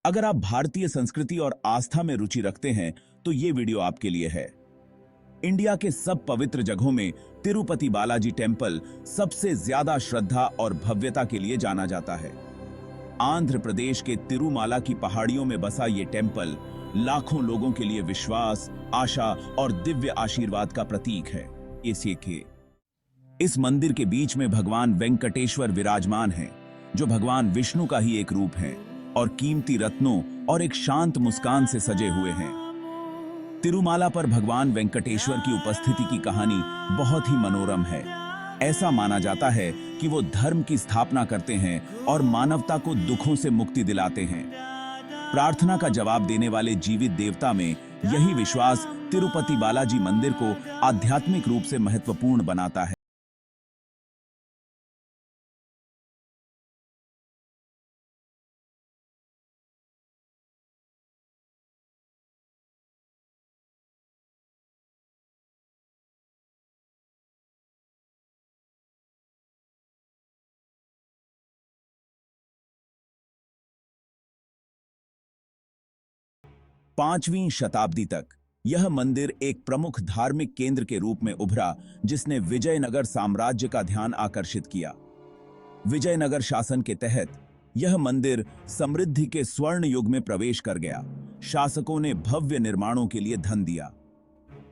अगर आप भारतीय संस्कृति और आस्था में रुचि रखते हैं तो ये वीडियो आपके लिए है। इंडिया के सब पवित्र जगहों में तिरुपति बालाजी टेम्पल सबसे ज्यादा श्रद्धा और भव्यता के लिए जाना जाता है। आंध्र प्रदेश के तिरुमाला की पहाड़ियों में बसा ये टेम्पल लाखों लोगों के लिए विश्वास, आशा और दिव्य आशीर्वाद का प्रतीक है। इस मंदिर के बीच में भगवान वेंकटेश्वर विराजमान हैं, जो भगवान विष्णु का ही एक रूप हैं और कीमती रत्नों और एक शांत मुस्कान से सजे हुए हैं। तिरुमाला पर भगवान वेंकटेश्वर की उपस्थिति की कहानी बहुत ही मनोरम है। ऐसा माना जाता है कि वो धर्म की स्थापना करते हैं और मानवता को दुखों से मुक्ति दिलाते हैं। प्रार्थना का जवाब देने वाले जीवित देवता में यही विश्वास तिरुपति बालाजी मंदिर को आध्यात्मिक रूप से महत्वपूर्ण बनाता है। पांचवीं शताब्दी तक यह मंदिर एक प्रमुख धार्मिक केंद्र के रूप में उभरा, जिसने विजयनगर साम्राज्य का ध्यान आकर्षित किया। विजयनगर शासन के तहत यह मंदिर समृद्धि के स्वर्ण युग में प्रवेश कर गया। शासकों ने भव्य निर्माणों के लिए धन दिया।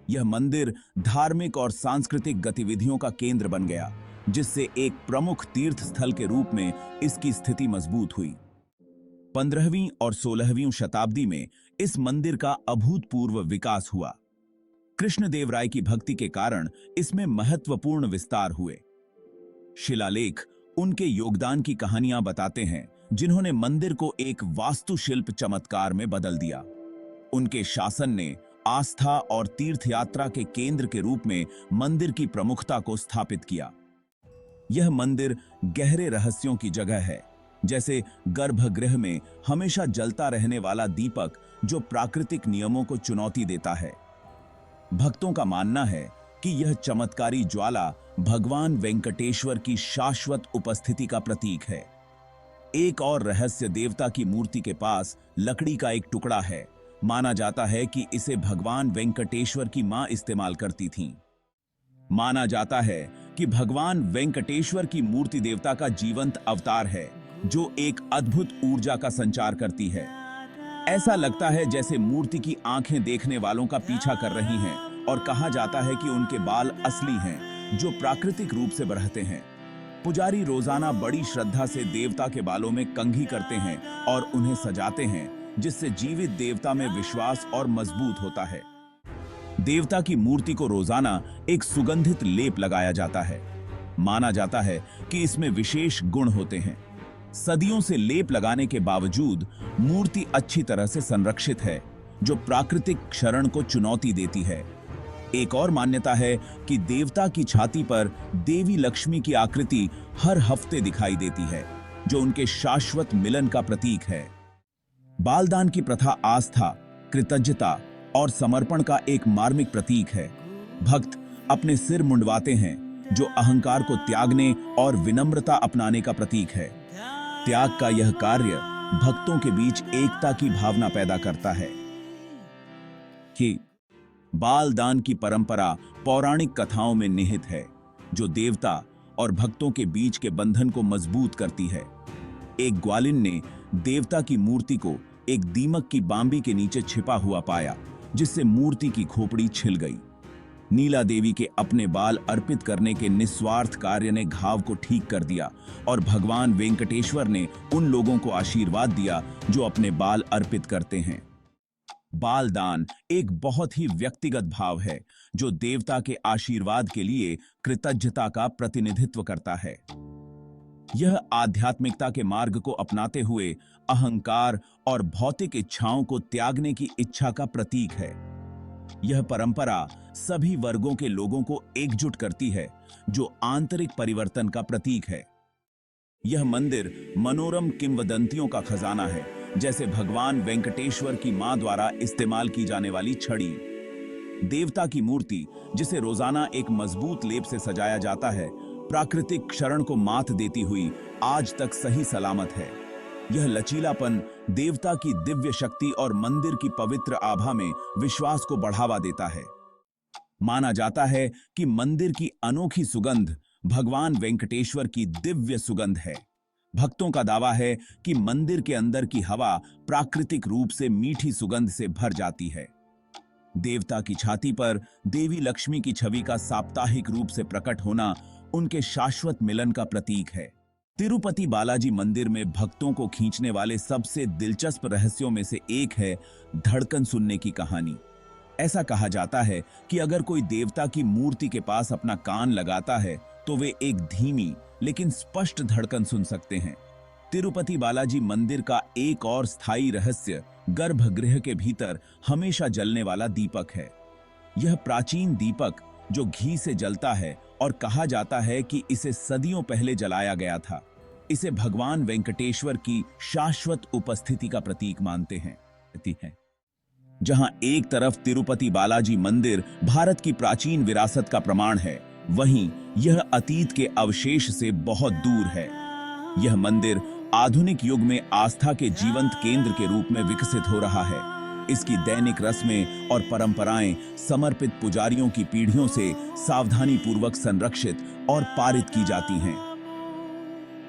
यह मंदिर धार्मिक और सांस्कृतिक गतिविधियों का केंद्र बन गया, जिससे एक प्रमुख तीर्थ स्थल के रूप में इसकी स्थिति मजबूत हुई। 15वीं और 16वीं शताब्दी में इस मंदिर का अभूतपूर्व विकास हुआ। कृष्णदेवराय की भक्ति के कारण इसमें महत्वपूर्ण विस्तार हुए। शिलालेख उनके योगदान की कहानियां बताते हैं, जिन्होंने मंदिर को एक वास्तुशिल्प चमत्कार में बदल दिया। उनके शासन ने आस्था और तीर्थयात्रा के केंद्र के रूप में मंदिर की प्रमुखता को स्थापित किया। यह मंदिर गहरे रहस्यों की जगह है, जैसे गर्भगृह में हमेशा जलता रहने वाला दीपक, जो प्राकृतिक नियमों को चुनौती देता है। भक्तों का मानना है कि यह चमत्कारी ज्वाला भगवान वेंकटेश्वर की शाश्वत उपस्थिति का प्रतीक है। एक और रहस्य देवता की मूर्ति के पास लकड़ी का एक टुकड़ा है। माना जाता है कि इसे भगवान वेंकटेश्वर की मां इस्तेमाल करती थीं। माना जाता है कि भगवान वेंकटेश्वर की मूर्ति देवता का जीवंत अवतार है, जो एक अद्भुत ऊर्जा का संचार करती है। ऐसा लगता है जैसे मूर्ति की आंखें देखने वालों का पीछा कर रही हैं, और कहा जाता है कि उनके बाल असली हैं, जो प्राकृतिक रूप से बढ़ते हैं। पुजारी रोजाना बड़ी श्रद्धा से देवता के बालों में कंघी करते हैं और उन्हें सजाते हैं, जिससे जीवित देवता में विश्वास और मजबूत होता है। देवता की मूर्ति को रोजाना एक सुगंधित लेप लगाया जाता है। माना जाता है कि इसमें विशेष गुण होते हैं। सदियों से लेप लगाने के बावजूद मूर्ति अच्छी तरह से संरक्षित है, जो प्राकृतिक क्षरण को चुनौती देती है। एक और मान्यता है कि देवता की छाती पर देवी लक्ष्मी की आकृति हर हफ्ते दिखाई देती है, जो उनके शाश्वत मिलन का प्रतीक है। बालदान की प्रथा आस्था, कृतज्ञता और समर्पण का एक मार्मिक प्रतीक है। भक्त अपने सिर मुंडवाते हैं, जो अहंकार को त्यागने और विनम्रता अपनाने का प्रतीक है। त्याग का यह कार्य भक्तों के बीच एकता की भावना पैदा करता है। कि बालदान की परंपरा पौराणिक कथाओं में निहित है, जो देवता और भक्तों के बीच के बंधन को मजबूत करती है। एक ग्वालिन ने देवता की मूर्ति को एक दीमक की बांबी के नीचे छिपा हुआ पाया, जिससे मूर्ति की खोपड़ी छिल गई। नीला देवी के अपने बाल अर्पित करने के निस्वार्थ कार्य ने घाव को ठीक कर दिया, और भगवान वेंकटेश्वर ने उन लोगों को आशीर्वाद दिया जो अपने बाल अर्पित करते हैं। बालदान एक बहुत ही व्यक्तिगत भाव है, जो देवता के आशीर्वाद के लिए कृतज्ञता का प्रतिनिधित्व करता है। यह आध्यात्मिकता के मार्ग को अपनाते हुए अहंकार और भौतिक इच्छाओं को त्यागने की इच्छा का प्रतीक है। यह परंपरा सभी वर्गों के लोगों को एकजुट करती है, जो आंतरिक परिवर्तन का प्रतीक है। यह मंदिर मनोरम किंवदंतियों का खजाना है, जैसे भगवान वेंकटेश्वर की मां द्वारा इस्तेमाल की जाने वाली छड़ी। देवता की मूर्ति, जिसे रोजाना एक मजबूत लेप से सजाया जाता है, प्राकृतिक क्षरण को मात देती हुई आज तक सही सलामत है। यह लचीलापन देवता की दिव्य शक्ति और मंदिर की पवित्र आभा में विश्वास को बढ़ावा देता है। माना जाता है कि मंदिर की अनोखी सुगंध भगवान वेंकटेश्वर की दिव्य सुगंध है। भक्तों का दावा है कि मंदिर के अंदर की हवा प्राकृतिक रूप से मीठी सुगंध से भर जाती है। देवता की छाती पर देवी लक्ष्मी की छवि का साप्ताहिक रूप से प्रकट होना उनके शाश्वत मिलन का प्रतीक है। तिरुपति बालाजी मंदिर में भक्तों को खींचने वाले सबसे दिलचस्प रहस्यों में से एक है धड़कन सुनने की कहानी। ऐसा कहा जाता है कि अगर कोई देवता की मूर्ति के पास अपना कान लगाता है तो वे एक धीमी लेकिन स्पष्ट धड़कन सुन सकते हैं। तिरुपति बालाजी मंदिर का एक और स्थायी रहस्य गर्भगृह के भीतर हमेशा जलने वाला दीपक है। यह प्राचीन दीपक जो घी से जलता है और कहा जाता है कि इसे सदियों पहले जलाया गया था, इसे भगवान वेंकटेश्वर की शाश्वत उपस्थिति का प्रतीक मानते हैं। जहां एक तरफ तिरुपति बालाजी मंदिर भारत की प्राचीन विरासत का प्रमाण है, वहीं यह अतीत के अवशेष से बहुत दूर है। यह मंदिर आधुनिक युग में आस्था के जीवंत केंद्र के रूप में विकसित हो रहा है। इसकी दैनिक रस्में और परंपराएं समर्पित पुजारियों की पीढ़ियों से सावधानी पूर्वक संरक्षित और पारित की जाती हैं।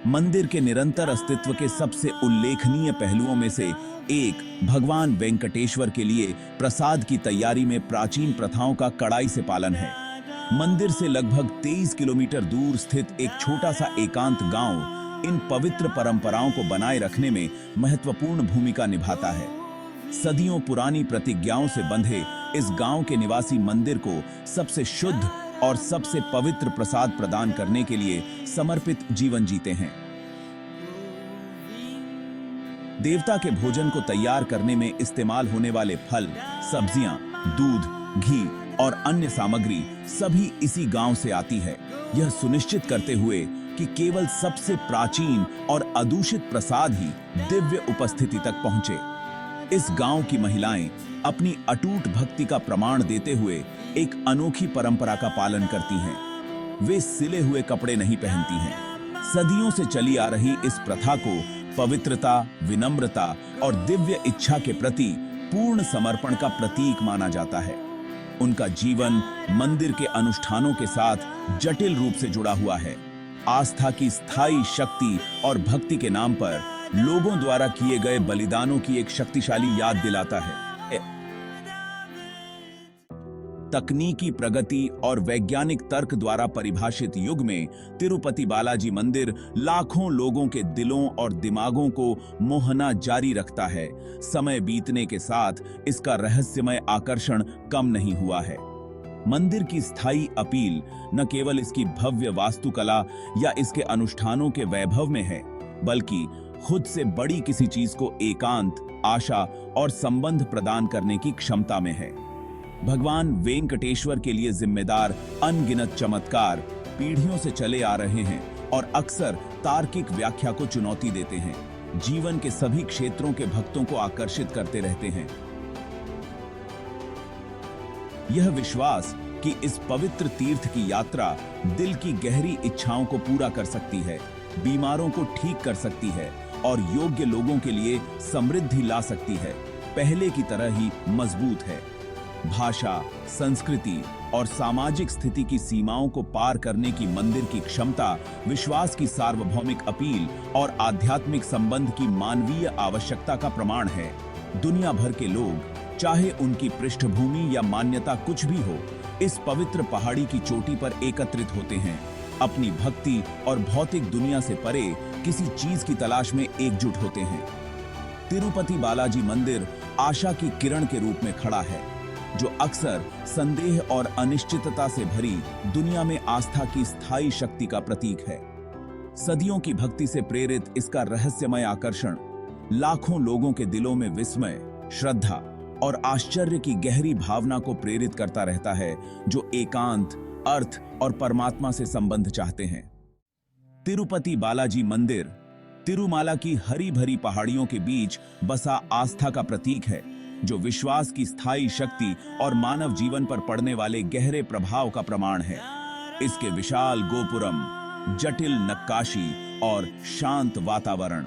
मंदिर के निरंतर अस्तित्व के सबसे उल्लेखनीय पहलुओं में से एक भगवान वेंकटेश्वर के लिए प्रसाद की तैयारी में प्राचीन प्रथाओं का कड़ाई से पालन है। मंदिर से लगभग 23 किलोमीटर दूर स्थित एक छोटा सा एकांत गांव इन पवित्र परंपराओं को बनाए रखने में महत्वपूर्ण भूमिका निभाता है। सदियों पुरानी प्रतिज्ञाओं से बंधे इस गांव के निवासी मंदिर को सबसे शुद्ध और सबसे पवित्र प्रसाद प्रदान करने के लिए समर्पित जीवन जीते हैं। देवता के भोजन को तैयार करने में इस्तेमाल होने वाले फल, सब्जियां, दूध, घी और अन्य सामग्री सभी इसी गांव से आती है, यह सुनिश्चित करते हुए कि केवल सबसे प्राचीन और अदूषित प्रसाद ही दिव्य उपस्थिति तक पहुंचे। इस गांव की महिलाएं अपनी अटूट भक्ति का प्रमाण देते हुए एक अनोखी परंपरा का पालन करती हैं। वे सिले हुए कपड़े नहीं पहनती हैं। सदियों से चली आ रही इस प्रथा को पवित्रता, विनम्रता और दिव्य इच्छा के प्रति पूर्ण समर्पण का प्रतीक माना जाता है। उनका जीवन मंदिर के अनुष्ठानों के साथ जटिल रूप से जुड़ा हुआ है। आस्था की स्थायी शक्ति और भक्ति के नाम पर लोगों द्वारा किए गए बलिदानों की एक शक्तिशाली याद दिलाता है। तकनीकी प्रगति और वैज्ञानिक तर्क द्वारा परिभाषित युग में तिरुपति बालाजी मंदिर लाखों लोगों के दिलों और दिमागों को मोहना जारी रखता है। समय बीतने के साथ इसका रहस्यमय आकर्षण कम नहीं हुआ है। मंदिर की स्थायी अपील न केवल इसकी भव्य वास्तुकला या इसके अनुष्ठानों के वैभव में है, बल्कि खुद से बड़ी किसी चीज को एकांत, आशा और संबंध प्रदान करने की क्षमता में है। भगवान वेंकटेश्वर के लिए जिम्मेदार अनगिनत चमत्कार पीढ़ियों से चले आ रहे हैं और अक्सर तार्किक व्याख्या को चुनौती देते हैं। जीवन के सभी क्षेत्रों के भक्तों को आकर्षित करते रहते हैं। यह विश्वास कि इस पवित्र तीर्थ की यात्रा दिल की गहरी इच्छाओं को पूरा कर सकती है, बीमारों को ठीक कर सकती है और योग्य लोगों के लिए समृद्धि ला सकती है, पहले की तरह ही मजबूत है। भाषा, संस्कृति और सामाजिक स्थिति की सीमाओं को पार करने की मंदिर की क्षमता विश्वास की सार्वभौमिक अपील और आध्यात्मिक संबंध की मानवीय आवश्यकता का प्रमाण है। दुनिया भर के लोग, चाहे उनकी पृष्ठभूमि या मान्यता कुछ भी हो, इस पवित्र पहाड़ी की चोटी पर एकत्रित होते हैं, अपनी भक्ति और भौतिक दुनिया से परे किसी चीज की तलाश में एकजुट होते हैं। तिरुपति बालाजी मंदिर आशा की किरण के रूप में खड़ा है, जो अक्सर संदेह और अनिश्चितता से भरी दुनिया में आस्था की स्थायी शक्ति का प्रतीक है। सदियों की भक्ति से प्रेरित इसका रहस्यमय आकर्षण लाखों लोगों के दिलों में विस्मय, श्रद्धा और आश्चर्य की गहरी भावना को प्रेरित करता रहता है, जो एकांत, अर्थ और परमात्मा से संबंध चाहते हैं। तिरुपति बालाजी मंदिर तिरुमाला की हरी भरी पहाड़ियों के बीच बसा आस्था का प्रतीक है, जो विश्वास की स्थायी शक्ति और मानव जीवन पर पड़ने वाले गहरे प्रभाव का प्रमाण है। इसके विशाल गोपुरम, जटिल नक्काशी और शांत वातावरण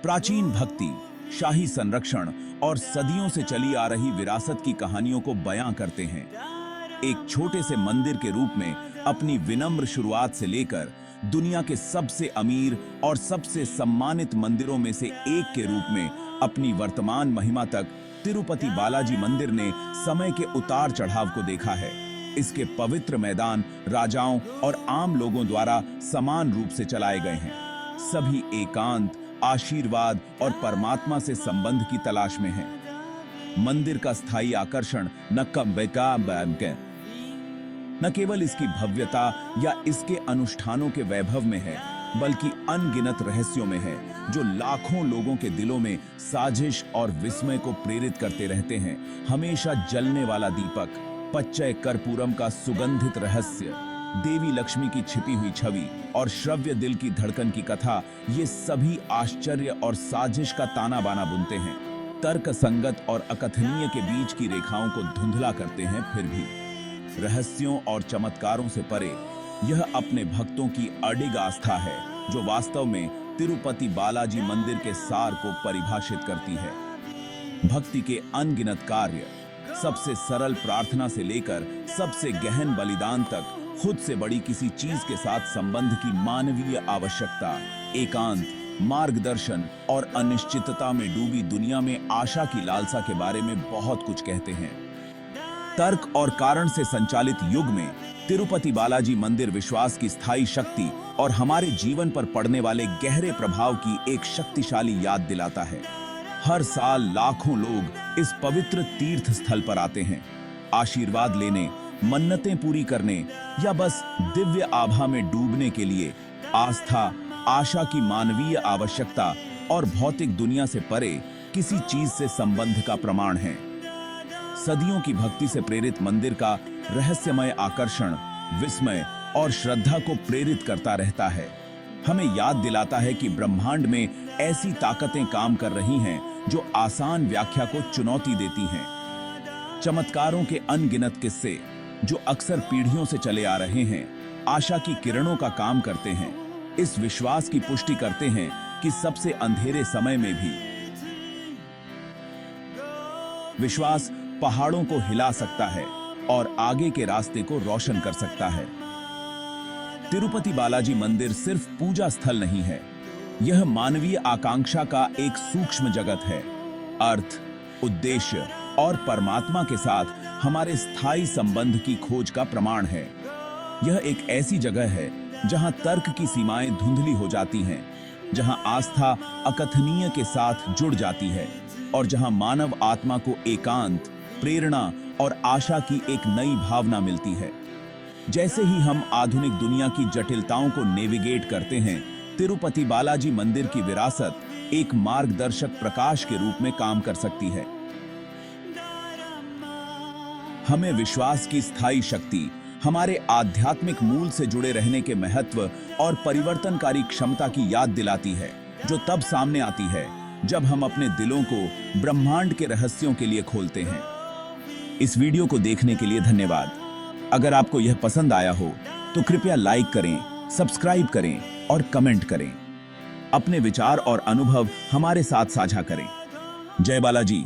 प्राचीन भक्ति, शाही संरक्षण और सदियों से चली आ रही विरासत की कहानियों को बयां करते हैं। एक छोटे से मंदिर के रूप में अपनी विनम्र शुरुआत से लेकर दुनिया के सबसे अमीर और सबसे सम्मानित मंदिरों में से एक के रूप में अपनी वर्तमान महिमा तक, तिरुपति बालाजी मंदिर ने समय के उतार चढ़ाव को देखा है। इसके पवित्र मैदान राजाओं और आम लोगों द्वारा समान रूप से चलाए गए हैं। सभी एकांत, आशीर्वाद और परमात्मा से संबंध की तलाश में हैं। मंदिर का स्थायी आकर्षण न केवल इसकी भव्यता या इसके अनुष्ठानों के वैभव में है, बल्कि अनगिनत रहस्यों में है, जो लाखों लोगों के दिलों में साजिश और विस्मय को प्रेरित करते रहते हैं। हमेशा जलने वाला दीपक, पच्चय कर्पूरम का सुगंधित रहस्य, देवी लक्ष्मी की छिपी हुई छवि और श्रव्य दिल की धड़कन की कथा, ये सभी आश्चर्य और साजिश का ताना बाना बुनते हैं। तर्क संगत और अकथनीय के बीच की रेखाओं को धुंधला करते हैं। फिर भी रहस्यों और चमत्कारों से परे यह अपने भक्तों की अडिग आस्था है, जो वास्तव में तिरुपति बालाजी मंदिर के सार को परिभाषित करती है। भक्ति के अनगिनत कार्य, सबसे सरल प्रार्थना से लेकर सबसे गहन बलिदान तक, खुद से बड़ी किसी चीज के साथ संबंध की मानवीय आवश्यकता, एकांत, मार्गदर्शन और अनिश्चितता में डूबी दुनिया में आशा की लालसा के बारे में बहुत कुछ कहते हैं। तर्क और कारण से संचालित युग में तिरुपति बालाजी मंदिर विश्वास की स्थायी शक्ति और हमारे जीवन पर पड़ने वाले गहरे प्रभाव की एक शक्तिशाली याद दिलाता है। हर साल लाखों लोग इस पवित्र तीर्थ स्थल पर आते हैं, आशीर्वाद लेने, मन्नतें पूरी करने या बस दिव्य आभा में डूबने के लिए। आस्था, आशा की मानवीय आवश्यकता और भौतिक दुनिया से परे किसी चीज से संबंध का प्रमाण है। सदियों की भक्ति से प्रेरित मंदिर का रहस्यमय आकर्षण, विस्मय और श्रद्धा को प्रेरित करता रहता है। हमें याद दिलाता है कि ब्रह्मांड में ऐसी ताकतें काम कर रही हैं जो आसान व्याख्या को चुनौती देती हैं। चमत्कारों के अनगिनत किस्से, जो अक्सर पीढ़ियों से चले आ रहे हैं, आशा की किरणों का काम करते हैं। इस विश्वास की पुष्टि करते हैं कि सबसे अंधेरे समय में भी विश्वास पहाड़ों को हिला सकता है और आगे के रास्ते को रोशन कर सकता है। तिरुपति बालाजी मंदिर सिर्फ पूजा स्थल नहीं है, यह मानवीय आकांक्षा का एक सूक्ष्म जगत है। अर्थ, उद्देश्य और परमात्मा के साथ हमारे स्थायी संबंध की खोज का प्रमाण है। यह एक ऐसी जगह है जहां तर्क की सीमाएं धुंधली हो जाती हैं, जहां आस्था अकथनीय के साथ जुड़ जाती है और जहां मानव आत्मा को एकांत, प्रेरणा और आशा की एक नई भावना मिलती है। जैसे ही हम आधुनिक दुनिया की जटिलताओं को नेविगेट करते हैं, तिरुपति बालाजी मंदिर की विरासत एक मार्गदर्शक प्रकाश के रूप में काम कर सकती है। हमें विश्वास की स्थायी शक्ति, हमारे आध्यात्मिक मूल से जुड़े रहने के महत्व और परिवर्तनकारी क्षमता की याद दिलाती है, जो तब सामने आती है जब हम अपने दिलों को ब्रह्मांड के रहस्यों के लिए खोलते हैं। इस वीडियो को देखने के लिए धन्यवाद। अगर आपको यह पसंद आया हो तो कृपया लाइक करें, सब्सक्राइब करें और कमेंट करें। अपने विचार और अनुभव हमारे साथ साझा करें। जय बालाजी।